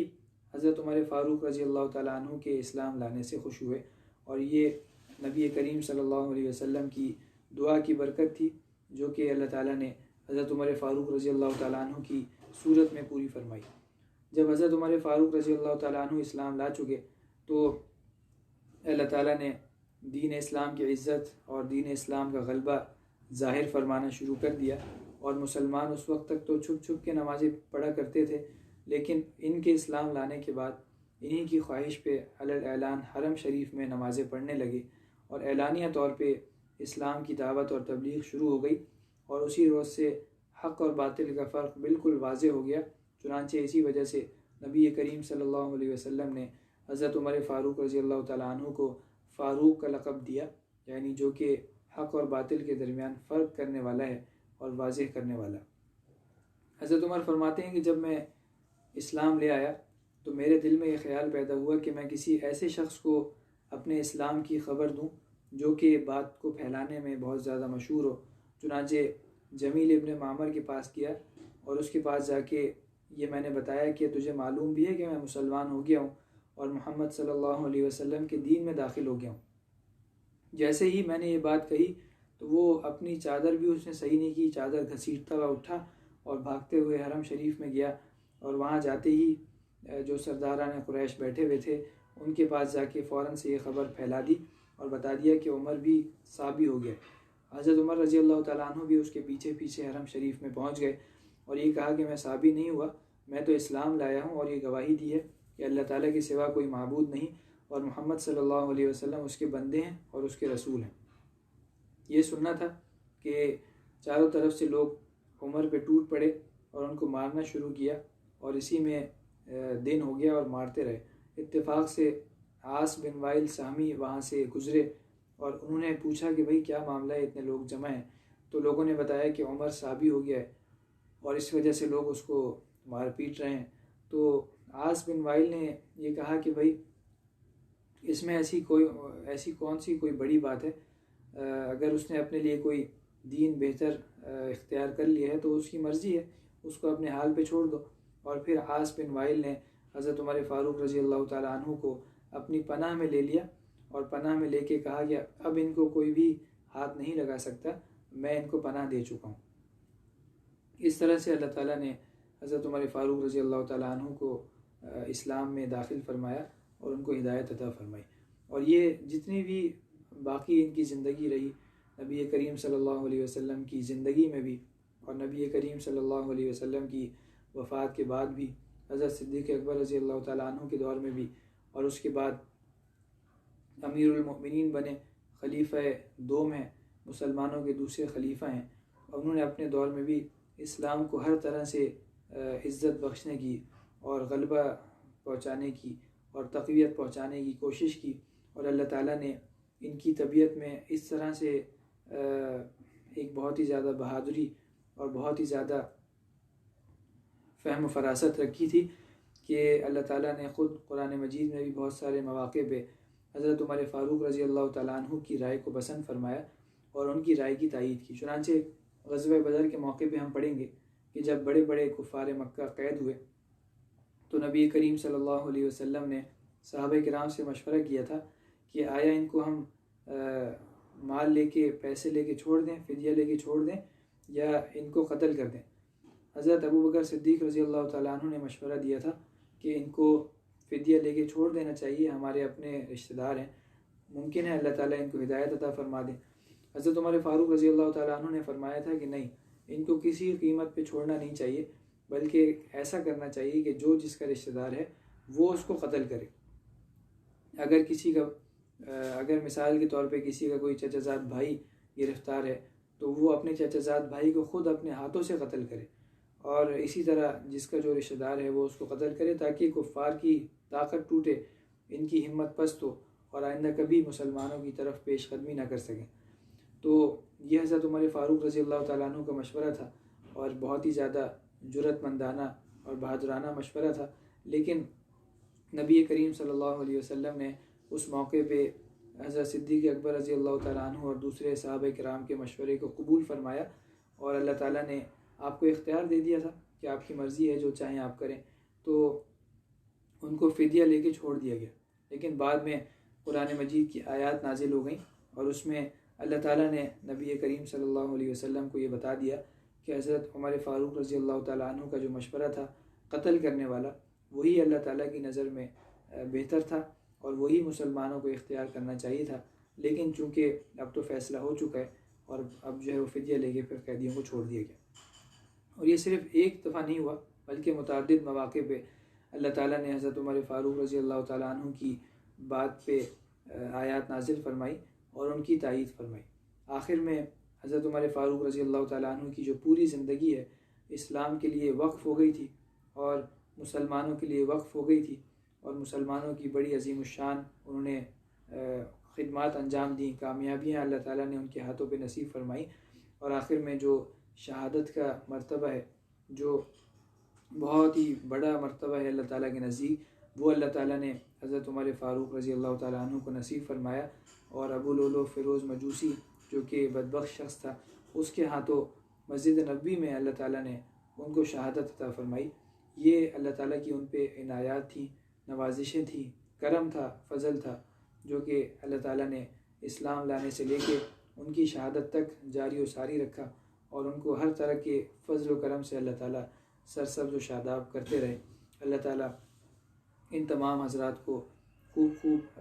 حضرت عمر فاروق رضی اللہ تعالیٰ عنہ کے اسلام لانے سے خوش ہوئے، اور یہ نبی کریم صلی اللہ علیہ وسلم کی دعا کی برکت تھی جو کہ اللہ تعالیٰ نے حضرت عمر فاروق رضی اللہ تعالیٰ عنہ کی صورت میں پوری فرمائی۔ جب حضرت عمر فاروق رضی اللہ تعالیٰ عنہ اسلام لا چکے تو اللہ تعالیٰ نے دین اسلام کی عزت اور دین اسلام کا غلبہ ظاہر فرمانا شروع کر دیا، اور مسلمان اس وقت تک تو چھپ چھپ کے نمازیں پڑھا کرتے تھے، لیکن ان کے اسلام لانے کے بعد انہی کی خواہش پہ علی الاعلان حرم شریف میں نمازیں پڑھنے لگے، اور اعلانیہ طور پہ اسلام کی دعوت اور تبلیغ شروع ہو گئی، اور اسی روز سے حق اور باطل کا فرق بالکل واضح ہو گیا۔ چنانچہ اسی وجہ سے نبی کریم صلی اللہ علیہ وسلم نے حضرت عمر فاروق رضی اللہ تعالیٰ عنہ کو فاروق کا لقب دیا، یعنی جو کہ حق اور باطل کے درمیان فرق کرنے والا ہے اور واضح کرنے والا۔ حضرت عمر فرماتے ہیں کہ جب میں اسلام لے آیا تو میرے دل میں یہ خیال پیدا ہوا کہ میں کسی ایسے شخص کو اپنے اسلام کی خبر دوں جو کہ بات کو پھیلانے میں بہت زیادہ مشہور ہو۔ چنانچہ جمیل ابن معمر کے پاس گیا اور اس کے پاس جا کے یہ میں نے بتایا کہ تجھے معلوم بھی ہے کہ میں مسلمان ہو گیا ہوں اور محمد صلی اللہ علیہ وسلم کے دین میں داخل ہو گیا ہوں۔ جیسے ہی میں نے یہ بات کہی تو وہ اپنی چادر بھی اس نے صحیح نہیں کی، چادر گھسیٹتا ہوا اٹھا اور بھاگتے ہوئے حرم شریف میں گیا، اور وہاں جاتے ہی جو سرداران قریش بیٹھے ہوئے تھے ان کے پاس جا کے فوراً سے یہ خبر پھیلا دی اور بتا دیا کہ عمر بھی صحابی ہو گیا۔ حضرت عمر رضی اللہ تعالیٰ عنہ بھی اس کے پیچھے پیچھے حرم شریف میں پہنچ گئے اور یہ کہا کہ میں صحابی نہیں ہوا، میں تو اسلام لایا ہوں، اور یہ گواہی دی ہے کہ اللہ تعالیٰ کے سوا کوئی معبود نہیں اور محمد صلی اللہ علیہ وسلم اس کے بندے ہیں اور اس کے رسول ہیں۔ یہ سننا تھا کہ چاروں طرف سے لوگ عمر پہ ٹوٹ پڑے اور ان کو مارنا شروع کیا، اور اسی میں دن ہو گیا اور مارتے رہے۔ اتفاق سے عاص بن وائل سہمی وہاں سے گزرے اور انہوں نے پوچھا کہ بھئی کیا معاملہ ہے، اتنے لوگ جمع ہیں؟ تو لوگوں نے بتایا کہ عمر صحابی ہو گیا ہے اور اس وجہ سے لوگ اس کو مار پیٹ رہے ہیں۔ تو عاص بن وائل نے یہ کہا کہ بھئی اس میں ایسی کون سی کوئی بڑی بات ہے، اگر اس نے اپنے لیے کوئی دین بہتر اختیار کر لیا ہے تو اس کی مرضی ہے، اس کو اپنے حال پہ چھوڑ دو۔ اور پھر عاص بن وائل نے حضرت عمر فاروق رضی اللہ تعالیٰ عنہ کو اپنی پناہ میں لے لیا اور پناہ میں لے کے کہا کہ اب ان کو کوئی بھی ہاتھ نہیں لگا سکتا، میں ان کو پناہ دے چکا ہوں۔ اس طرح سے اللہ تعالیٰ نے حضرت عمر فاروق رضی اللہ تعالیٰ عنہ کو اسلام میں داخل فرمایا اور ان کو ہدایت عطا فرمائی۔ اور یہ جتنی بھی باقی ان کی زندگی رہی، نبی کریم صلی اللہ علیہ وسلم کی زندگی میں بھی اور نبی کریم صلی اللہ علیہ وسلم کی وفات کے بعد بھی، حضرت صدیق اکبر رضی اللہ تعالیٰ عنہ کے دور میں بھی، اور اس کے بعد امیر المؤمنین بنے، خلیفہ دوم ہیں، مسلمانوں کے دوسرے خلیفہ ہیں، اور انہوں نے اپنے دور میں بھی اسلام کو ہر طرح سے عزت بخشنے کی اور غلبہ پہنچانے کی اور تقویت پہنچانے کی کوشش کی، اور اللہ تعالیٰ نے ان کی طبیعت میں اس طرح سے ایک بہت ہی زیادہ بہادری اور بہت ہی زیادہ فہم و فراست رکھی تھی کہ اللہ تعالیٰ نے خود قرآن مجید میں بھی بہت سارے مواقع پہ حضرت عمر فاروق رضی اللہ تعالیٰ عنہ کی رائے کو پسند فرمایا اور ان کی رائے کی تائید کی۔ چنانچہ غزوہ بدر کے موقع پہ ہم پڑھیں گے کہ جب بڑے بڑے کفار مکہ قید ہوئے تو نبی کریم صلی اللہ علیہ وسلم نے صحابہ کرام سے مشورہ کیا تھا کہ آیا ان کو ہم مال لے کے، پیسے لے کے چھوڑ دیں، فدیہ لے کے چھوڑ دیں، یا ان کو قتل کر دیں۔ حضرت ابو بکر صدیق رضی اللہ تعالیٰ عنہ نے مشورہ دیا تھا کہ ان کو فدیہ لے کے چھوڑ دینا چاہیے، ہمارے اپنے رشتہ دار ہیں، ممکن ہے اللہ تعالیٰ ان کو ہدایت عطا فرما دیں۔ حضرت عمر فاروق رضی اللہ تعالیٰ عنہ نے فرمایا تھا کہ نہیں، ان کو کسی قیمت پہ چھوڑنا نہیں چاہیے، بلکہ ایسا کرنا چاہیے کہ جو جس کا رشتہ دار ہے وہ اس کو قتل کرے۔ اگر مثال کے طور پہ کسی کا کوئی چچا زاد بھائی گرفتار ہے تو وہ اپنے چچا زاد بھائی کو خود اپنے ہاتھوں سے قتل کرے، اور اسی طرح جس کا جو رشتہ دار ہے وہ اس کو قتل کرے، تاکہ کفار کی طاقت ٹوٹے، ان کی ہمت پست ہو اور آئندہ کبھی مسلمانوں کی طرف پیش قدمی نہ کر سکیں۔ تو یہ حضرت عمر فاروق رضی اللہ تعالیٰ عنہ کا مشورہ تھا اور بہت ہی زیادہ جرأت مندانہ اور بہادرانہ مشورہ تھا، لیکن نبی کریم صلی اللہ علیہ وسلم نے اس موقع پہ حضرت صدیق اکبر رضی اللہ تعالیٰ عنہ اور دوسرے صحابہ کرام کے مشورے کو قبول فرمایا، اور اللہ تعالیٰ نے آپ کو اختیار دے دیا تھا کہ آپ کی مرضی ہے، جو چاہیں آپ کریں۔ تو ان کو فدیہ لے کے چھوڑ دیا گیا، لیکن بعد میں قرآن مجید کی آیات نازل ہو گئیں اور اس میں اللہ تعالیٰ نے نبی کریم صلی اللہ علیہ وسلم کو یہ بتا دیا کہ حضرت عمر فاروق رضی اللہ تعالیٰ عنہ کا جو مشورہ تھا قتل کرنے والا، وہی اللہ تعالیٰ کی نظر میں بہتر تھا اور وہی مسلمانوں کو اختیار کرنا چاہیے تھا، لیکن چونکہ اب تو فیصلہ ہو چکا ہے اور اب جو ہے وہ فدیہ لے کے پھر قیدیوں کو چھوڑ دیا گیا۔ اور یہ صرف ایک دفعہ نہیں ہوا، بلکہ متعدد مواقع پہ اللہ تعالیٰ نے حضرت عمر فاروق رضی اللہ تعالیٰ عنہ کی بات پہ آیات نازل فرمائی اور ان کی تائید فرمائی۔ آخر میں حضرت عمر فاروق رضی اللہ تعالیٰ عنہ کی جو پوری زندگی ہے اسلام کے لیے وقف ہو گئی تھی اور مسلمانوں کے لیے وقف ہو گئی تھی، اور مسلمانوں کی بڑی عظیم الشان انہوں نے خدمات انجام دیں، کامیابیاں اللہ تعالیٰ نے ان کے ہاتھوں پہ نصیب فرمائی، اور آخر میں جو شہادت کا مرتبہ ہے، جو بہت ہی بڑا مرتبہ ہے اللہ تعالیٰ کے نزدیک، وہ اللہ تعالیٰ نے حضرت عمر فاروق رضی اللہ تعالیٰ عنہ کو نصیب فرمایا، اور ابو لولو فیروز مجوسی جو کہ بدبخت شخص تھا، اس کے ہاتھوں مسجد نبوی میں اللہ تعالیٰ نے ان کو شہادت عطا فرمائی۔ یہ اللہ تعالیٰ کی ان پہ عنایات تھیں، نوازشیں تھیں، کرم تھا، فضل تھا، جو کہ اللہ تعالیٰ نے اسلام لانے سے لے کے ان کی شہادت تک جاری و ساری رکھا، اور ان کو ہر طرح کے فضل و کرم سے اللہ تعالیٰ سرسبز و شاداب کرتے رہے۔ اللہ تعالیٰ ان تمام حضرات کو خوب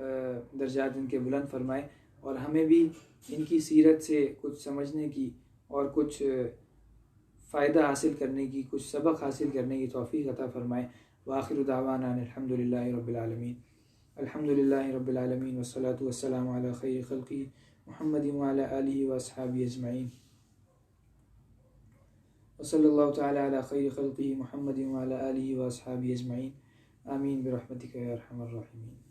درجات ان کے بلند فرمائے، اور ہمیں بھی ان کی سیرت سے کچھ سمجھنے کی اور کچھ فائدہ حاصل کرنے کی، کچھ سبق حاصل کرنے کی توفیق عطا فرمائے۔ وآخر دعوانا الحمد للہ رب العالمین۔ الحمد للہ رب العالمین والصلاة والسلام علی خیر خلقہ محمد وعلی آلہ واصحابہ اجمعین، وصلی اللہ تعالی علی خیر خلقہ محمد وعلی آلہ واصحابہ اجمعین، آمین برحمتک یا ارحم الراحمین۔